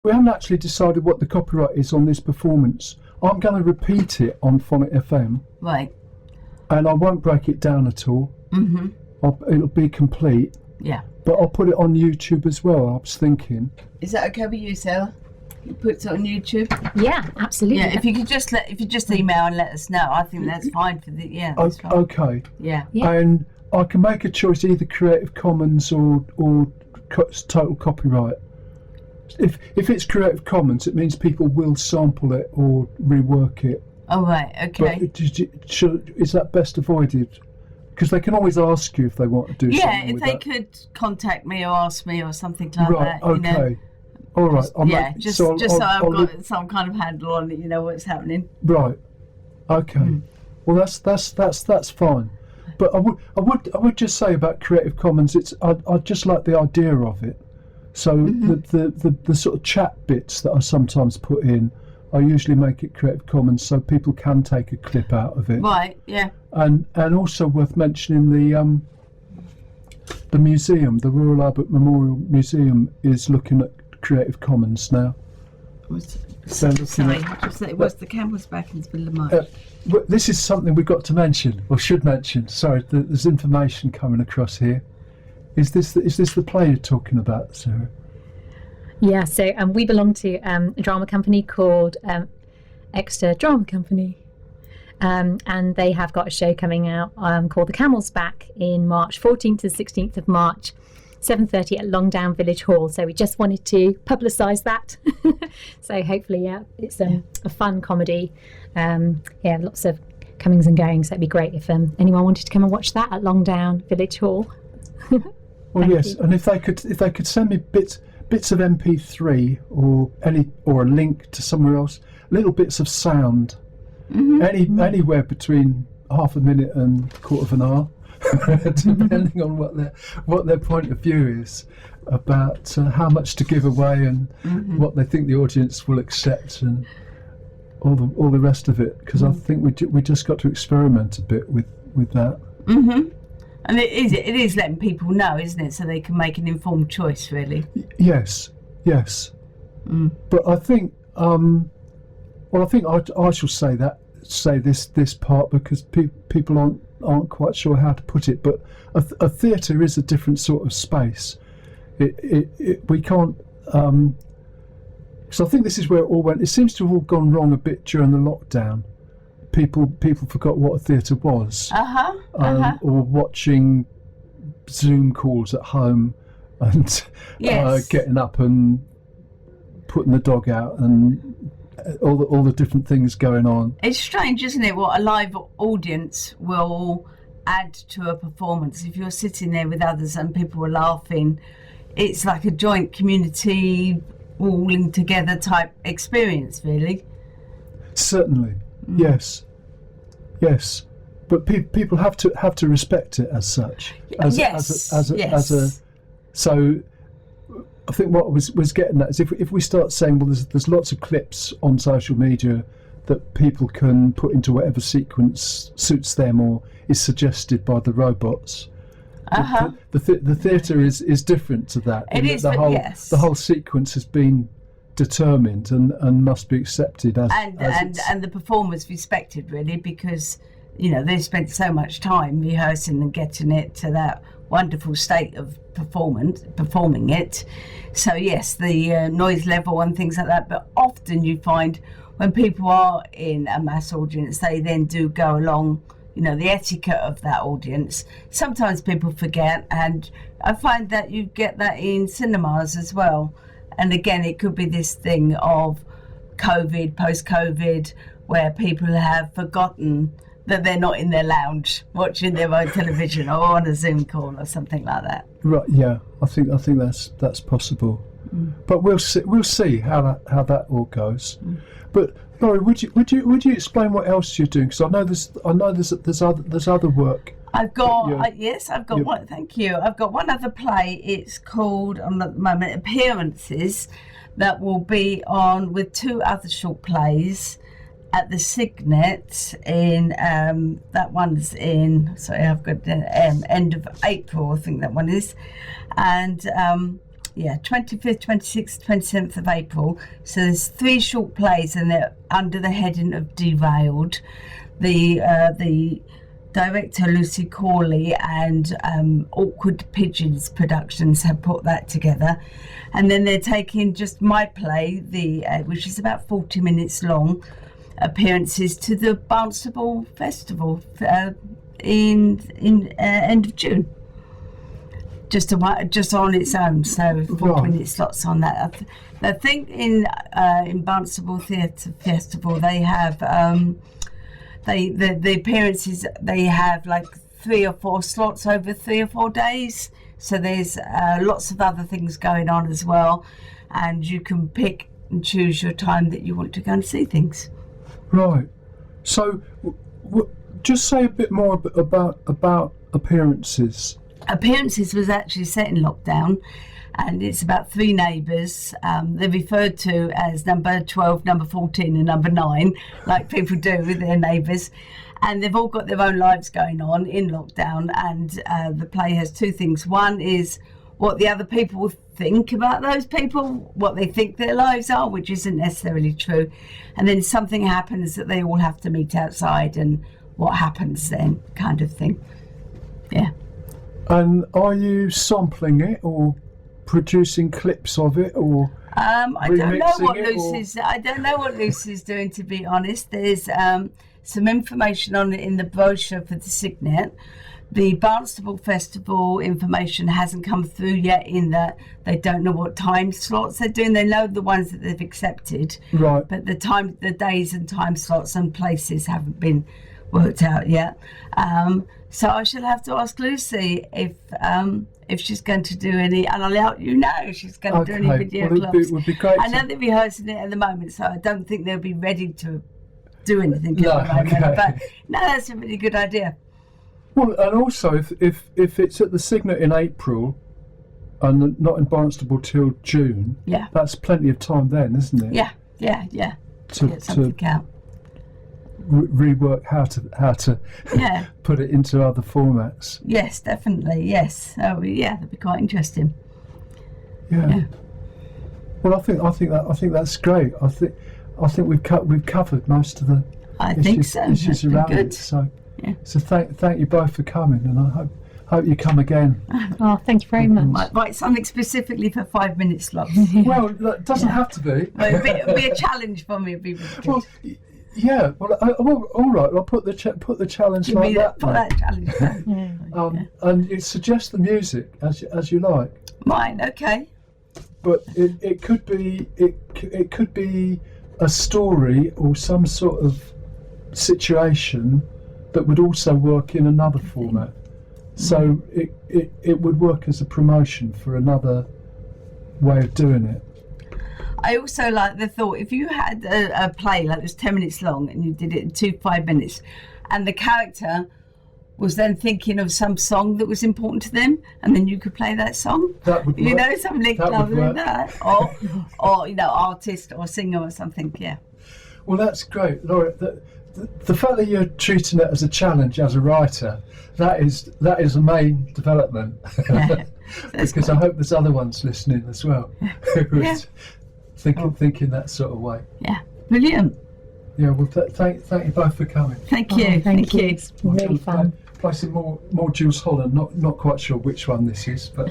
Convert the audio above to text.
We haven't actually decided what the copyright is on this performance. I'm going to repeat it on Phonic FM. Right. And I won't break it down at all. Mm-hmm. It'll be complete. Yeah. But I'll put it on YouTube as well, I was thinking. Is that okay with you, Sarah? You put it on YouTube? Yeah, absolutely. Yeah, if you just email and let us know, I think that's fine for that's fine. Okay. Yeah. And I can make a choice, either Creative Commons or total copyright. If it's Creative Commons, it means people will sample it or rework it. Oh, right, okay. But is that best avoided? Because they can always ask you if they want to do something. Yeah, if they could contact me or ask me or something like right, that. Okay. All right. Just so I've got some kind of handle on it, you know what's happening. Right. Okay. Well, that's fine. But I would just say about Creative Commons, I just like the idea of it. So the sort of chat bits that I sometimes put in, I usually make it Creative Commons so people can take a clip out of it. Right. Yeah. And also worth mentioning the museum, the Royal Albert Memorial Museum, is looking at Creative Commons now. Sorry, it was the Camel's back in the middle of March. This is something we've got to mention, or should mention. Sorry, there's information coming across here. Is this the play you're talking about, Sarah? Yeah, so we belong to a drama company called Exeter Drama Company. And they have got a show coming out called The Camel's Back in March, 14th to the 16th of March, 7:30 at Longdown Village Hall. So we just wanted to publicise that. So hopefully, it's a fun comedy. Lots of comings and goings. So it'd be great if anyone wanted to come and watch that at Longdown Village Hall. Well, yes, and if they could send me bits of MP3 or a link to somewhere else, little bits of sound, anywhere between half a minute and quarter of an hour, depending on what their point of view is about how much to give away and what they think the audience will accept and all the rest of it. Because I think we just got to experiment a bit with that. Mm-hmm. And it is letting people know, isn't it, so they can make an informed choice, really. Yes. But I think, I shall say this part because people aren't quite sure how to put it. But a theatre is a different sort of space. We can't. So I think this is where it all went. It seems to have all gone wrong a bit during the lockdown. People forgot what a theatre was, or watching Zoom calls at home and getting up and putting the dog out and all the different things going on. It's strange, isn't it, what a live audience will add to a performance. If you're sitting there with others and people are laughing, it's like a joint community all together type experience, really. Certainly. Yes, but people have to respect it as such. So I think what I was getting at is if we start saying, well, there's lots of clips on social media that people can put into whatever sequence suits them or is suggested by the robots. The theatre is different to that. It is, the whole sequence has been determined and must be accepted and the performers respected, really, because they've spent so much time rehearsing and getting it to that wonderful state of performing it. So yes, the noise level and things like that, but often you find when people are in a mass audience, they then do go along the etiquette of that audience. Sometimes people forget, and I find that you get that in cinemas as well. And again, it could be this thing of COVID, post-COVID, where people have forgotten that they're not in their lounge watching their own television or on a Zoom call or something like that. Right. Yeah. I think that's possible. But we'll see how that all goes. But Laurie, would you explain what else you're doing? Because I know there's other work. I've got one. Thank you. I've got one other play. It's called at the moment Appearances, that will be on with two other short plays at the Signet in that one's in. Sorry, I've got the end of April. I think that one is, and 25th, 26th, 27th of April. So there's 3 short plays, and they're under the heading of Derailed. The director Lucy Corley and Awkward Pigeons Productions have put that together, and then they're taking just my play, which is about 40 minutes long, appearances to the Barnstable Festival in end of June. Just on its own, so 40-minute slots on that. I think in Barnstable Theatre Festival they have the appearances, they have like 3 or 4 slots over 3 or 4 days. So there's lots of other things going on as well, and you can pick and choose your time that you want to go and see things. Right. So, just say a bit more about appearances. Appearances was actually set in lockdown, and it's about 3 neighbours. They're referred to as number 12, number 14 and number 9, like people do with their neighbours. And they've all got their own lives going on in lockdown, and the play has 2 things. One is what the other people think about those people, what they think their lives are, which isn't necessarily true. And then something happens that they all have to meet outside, and what happens then, kind of thing. Yeah. And are you sampling it or producing clips of it, or I don't know what Lucy's doing, to be honest. There's some information on it in the brochure for the Signet. The Barnstable Festival information hasn't come through yet, in that they don't know what time slots they're doing. They know the ones that they've accepted, right? But the days and time slots and places haven't been worked out yet. So I shall have to ask Lucy if she's going to do any, and I'll let you know if she's going to do any video clubs. It would be great. I know they're rehearsing it at the moment, so I don't think they'll be ready to do anything at the moment. Okay. But no, that's a really good idea. Well, and also if it's at the Signet in April and not in Barnstable till June, that's plenty of time then, isn't it? Yeah. To get something out. Rework how to put it into other formats. Yes, definitely. Yes. Oh, yeah, that'd be quite interesting. Yeah. Well, I think that's great. I think we've covered most of the issues around it. So thank you both for coming, and I hope you come again. Oh, thank you very much. Write something specifically for 5-minute slots. Well, it doesn't have to be. Well, it'll be a challenge for me. It'll be really good. Well, yeah. Well, all right. I'll put the challenge like that. Put that challenge down. And you suggest the music as you like. Mine, okay. But it could be a story or some sort of situation that would also work in another format. So it would work as a promotion for another way of doing it. I also like the thought, if you had a play like it was 10 minutes long and you did it in 5 minutes, and the character was then thinking of some song that was important to them, and then you could play that song. That would work. Some link love with that, or artist or singer or something. Yeah. Well, that's great, Laura. The fact that you're treating it as a challenge as a writer, that is a main development. Yeah, because I hope there's other ones listening as well who are thinking that sort of way. Yeah, brilliant. Yeah, well, thank you both for coming. Thank you. Thank you. It's really fun. Play some more Jules Holland. Not quite sure which one this is, but